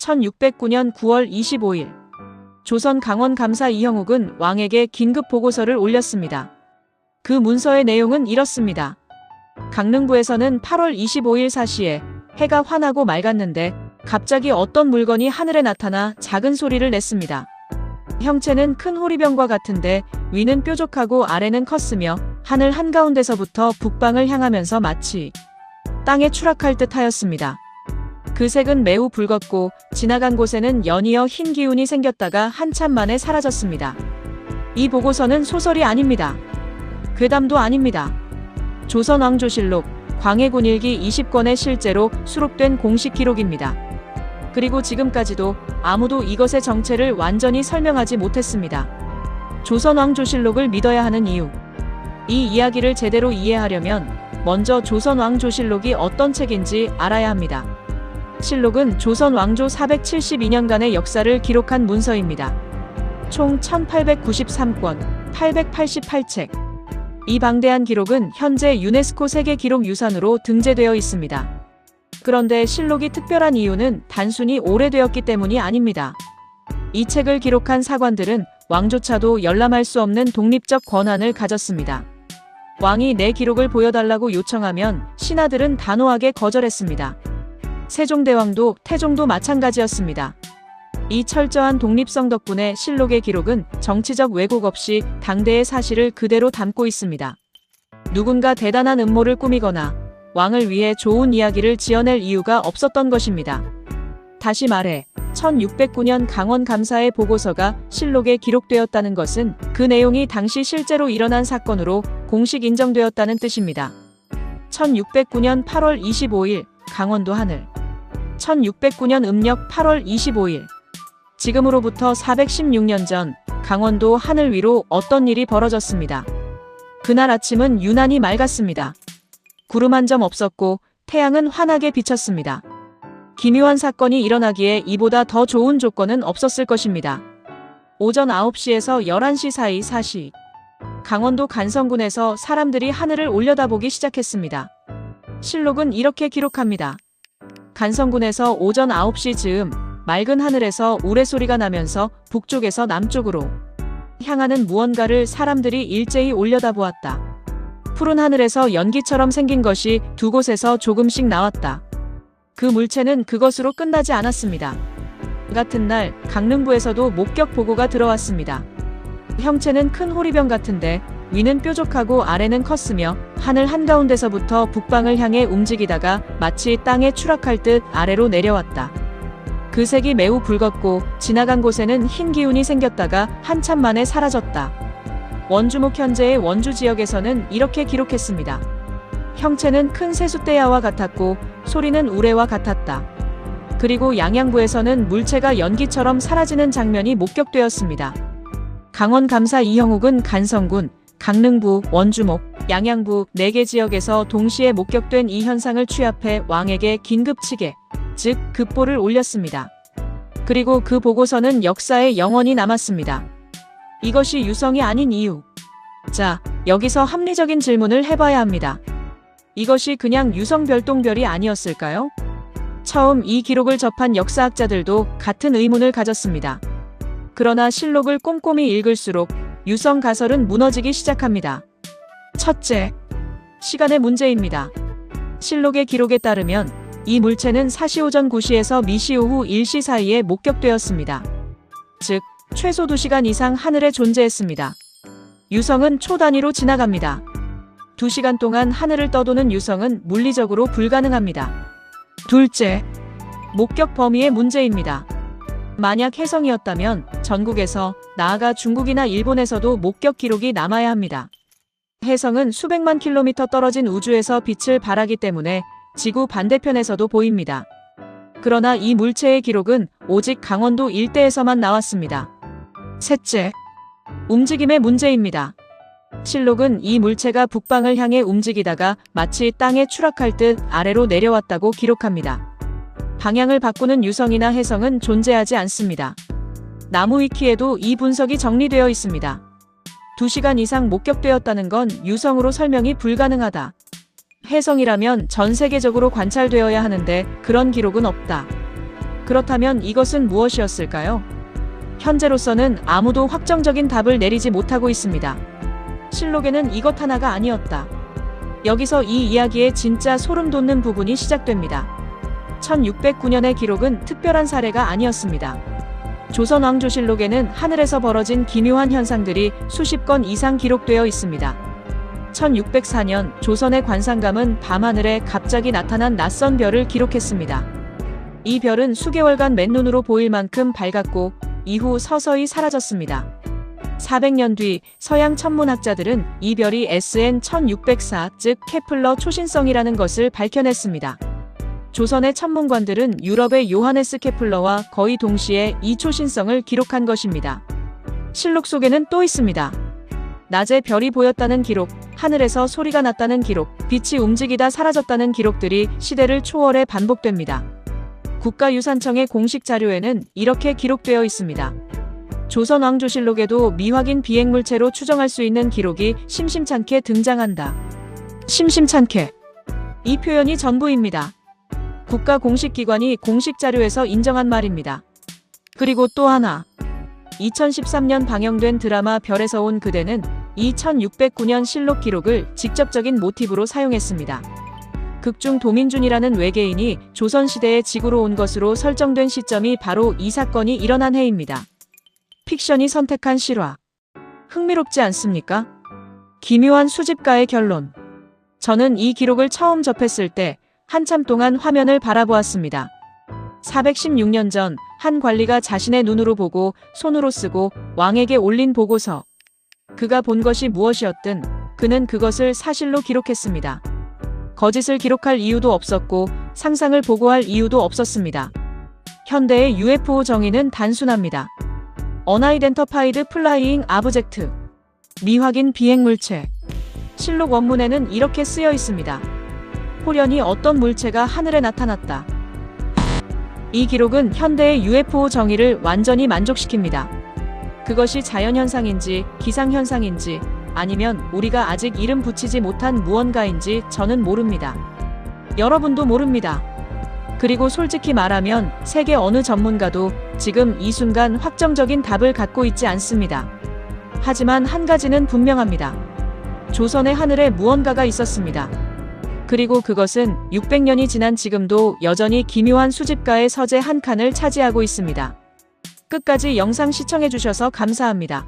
1609년 9월 25일 조선 강원 감사 이형욱은 왕에게 긴급 보고서를 올렸습니다. 그 문서의 내용은 이렇습니다. 강릉부에서는 8월 25일 4시에 해가 환하고 맑았는데 갑자기 어떤 물건이 하늘에 나타나 작은 소리를 냈습니다. 형체는 큰 호리병과 같은데 위는 뾰족하고 아래는 컸으며 하늘 한가운데서부터 북방을 향하면서 마치 땅에 추락할 듯 하였습니다. 그 색은 매우 붉었고 지나간 곳에는 연이어 흰 기운이 생겼다가 한참 만에 사라졌습니다. 이 보고서는 소설이 아닙니다. 괴담도 아닙니다. 조선왕조실록 광해군일기 20권에 실제로 수록된 공식 기록입니다. 그리고 지금까지도 아무도 이것의 정체를 완전히 설명하지 못했습니다. 조선왕조실록을 믿어야 하는 이유. 이 이야기를 제대로 이해하려면 먼저 조선왕조실록이 어떤 책인지 알아야 합니다. 실록은 조선 왕조 472년간의 역사를 기록한 문서입니다. 총 1893권, 888책. 이 방대한 기록은 현재 유네스코 세계기록유산으로 등재되어 있습니다. 그런데 실록이 특별한 이유는 단순히 오래되었기 때문이 아닙니다. 이 책을 기록한 사관들은 왕조차도 열람할 수 없는 독립적 권한을 가졌습니다. 왕이 내 기록을 보여달라고 요청하면 신하들은 단호하게 거절했습니다. 세종대왕도 태종도 마찬가지였습니다. 이 철저한 독립성 덕분에 실록의 기록은 정치적 왜곡 없이 당대의 사실을 그대로 담고 있습니다. 누군가 대단한 음모를 꾸미거나 왕을 위해 좋은 이야기를 지어낼 이유가 없었던 것입니다. 다시 말해 1609년 강원 감사의 보고서가 실록에 기록되었다는 것은 그 내용이 당시 실제로 일어난 사건으로 공식 인정되었다는 뜻입니다. 1609년 8월 25일 강원도 하늘. 1609년 음력 8월 25일. 지금으로부터 416년 전 강원도 하늘 위로 어떤 일이 벌어졌습니다. 그날 아침은 유난히 맑았습니다. 구름 한 점 없었고 태양은 환하게 비쳤습니다. 기묘한 사건이 일어나기에 이보다 더 좋은 조건은 없었을 것입니다. 오전 9시에서 11시 사이 4시. 강원도 간성군에서 사람들이 하늘을 올려다보기 시작했습니다. 실록은 이렇게 기록합니다. 간성군에서 오전 9시 즈음 맑은 하늘에서 우레소리가 나면서 북쪽에서 남쪽으로 향하는 무언가를 사람들이 일제히 올려다보았다. 푸른 하늘에서 연기처럼 생긴 것이 두 곳에서 조금씩 나왔다. 그 물체는 그것으로 끝나지 않았습니다. 같은 날 강릉부에서도 목격 보고가 들어왔습니다. 형체는 큰 호리병 같은데 위는 뾰족하고 아래는 컸으며 하늘 한가운데서부터 북방을 향해 움직이다가 마치 땅에 추락할 듯 아래로 내려왔다. 그 색이 매우 붉었고 지나간 곳에는 흰 기운이 생겼다가 한참 만에 사라졌다. 원주목 현재의 원주 지역에서는 이렇게 기록했습니다. 형체는 큰 세숫대야와 같았고 소리는 우레와 같았다. 그리고 양양부에서는 물체가 연기처럼 사라지는 장면이 목격되었습니다. 강원 감사 이형욱은 간성군, 강릉부, 원주목, 양양부 4개 지역에서 동시에 목격된 이 현상을 취합해 왕에게 긴급 치계, 즉 급보를 올렸습니다. 그리고 그 보고서는 역사에 영원히 남았습니다. 이것이 유성이 아닌 이유. 자, 여기서 합리적인 질문을 해봐야 합니다. 이것이 그냥 유성 별똥별이 아니었을까요? 처음 이 기록을 접한 역사학자들도 같은 의문을 가졌습니다. 그러나 실록을 꼼꼼히 읽을수록 유성 가설은 무너지기 시작합니다. 첫째, 시간의 문제입니다. 실록의 기록에 따르면 이 물체는 사시 오전 9시에서 미시 오후 1시 사이에 목격되었습니다. 즉, 최소 2시간 이상 하늘에 존재했습니다. 유성은 초 단위로 지나갑니다. 2시간 동안 하늘을 떠도는 유성은 물리적으로 불가능합니다. 둘째, 목격 범위의 문제입니다. 만약 혜성이었다면 전국에서 나아가 중국이나 일본에서도 목격 기록이 남아야 합니다. 혜성은 수백만 킬로미터 떨어진 우주에서 빛을 발하기 때문에 지구 반대편에서도 보입니다. 그러나 이 물체의 기록은 오직 강원도 일대에서만 나왔습니다. 셋째, 움직임의 문제입니다. 실록은 이 물체가 북방을 향해 움직이다가 마치 땅에 추락할 듯 아래로 내려왔다고 기록합니다. 방향을 바꾸는 유성이나 혜성은 존재하지 않습니다. 나무위키에도 이 분석이 정리되어 있습니다. 2시간 이상 목격되었다는 건 유성으로 설명이 불가능하다. 혜성이라면 전 세계적으로 관찰되어야 하는데 그런 기록은 없다. 그렇다면 이것은 무엇이었을까요? 현재로서는 아무도 확정적인 답을 내리지 못하고 있습니다. 실록에는 이것 하나가 아니었다. 여기서 이 이야기의 진짜 소름 돋는 부분이 시작됩니다. 1609년의 기록은 특별한 사례가 아니었습니다. 조선 왕조실록에는 하늘에서 벌어진 기묘한 현상들이 수십 건 이상 기록되어 있습니다. 1604년 조선의 관상감은 밤하늘에 갑자기 나타난 낯선 별을 기록했습니다. 이 별은 수개월간 맨눈으로 보일 만큼 밝았고 이후 서서히 사라졌습니다. 400년 뒤 서양 천문학자들은 이 별이 SN 1604, 즉 케플러 초신성이라는 것을 밝혀냈습니다. 조선의 천문관들은 유럽의 요하네스 케플러와 거의 동시에 이 초신성을 기록한 것입니다. 실록 속에는 또 있습니다. 낮에 별이 보였다는 기록, 하늘에서 소리가 났다는 기록, 빛이 움직이다 사라졌다는 기록들이 시대를 초월해 반복됩니다. 국가유산청의 공식 자료에는 이렇게 기록되어 있습니다. 조선 왕조실록에도 미확인 비행물체로 추정할 수 있는 기록이 심심찮게 등장한다. 심심찮게. 이 표현이 전부입니다. 국가 공식 기관이 공식 자료에서 인정한 말입니다. 그리고 또 하나. 2013년 방영된 드라마 별에서 온 그대는 이 1609년 실록 기록을 직접적인 모티브로 사용했습니다. 극중 도민준이라는 외계인이 조선시대에 지구로 온 것으로 설정된 시점이 바로 이 사건이 일어난 해입니다. 픽션이 선택한 실화. 흥미롭지 않습니까? 기묘한 수집가의 결론. 저는 이 기록을 처음 접했을 때 한참 동안 화면을 바라보았습니다. 416년 전 한 관리가 자신의 눈으로 보고 손으로 쓰고 왕에게 올린 보고서. 그가 본 것이 무엇이었든 그는 그것을 사실로 기록했습니다. 거짓을 기록할 이유도 없었고 상상을 보고할 이유도 없었습니다. 현대의 UFO 정의는 단순합니다. Unidentified Flying Object. 미확인 비행물체. 실록 원문에는 이렇게 쓰여 있습니다. 호련히 어떤 물체가 하늘에 나타났다. 이 기록은 현대의 UFO 정의를 완전히 만족시킵니다. 그것이 자연현상인지 기상현상인지 아니면 우리가 아직 이름 붙이지 못한 무언가인지 저는 모릅니다. 여러분도 모릅니다. 그리고 솔직히 말하면 세계 어느 전문가도 지금 이 순간 확정적인 답을 갖고 있지 않습니다. 하지만 한 가지는 분명합니다. 조선의 하늘에 무언가가 있었습니다. 그리고 그것은 600년이 지난 지금도 여전히 기묘한 수집가의 서재 한 칸을 차지하고 있습니다. 끝까지 영상 시청해주셔서 감사합니다.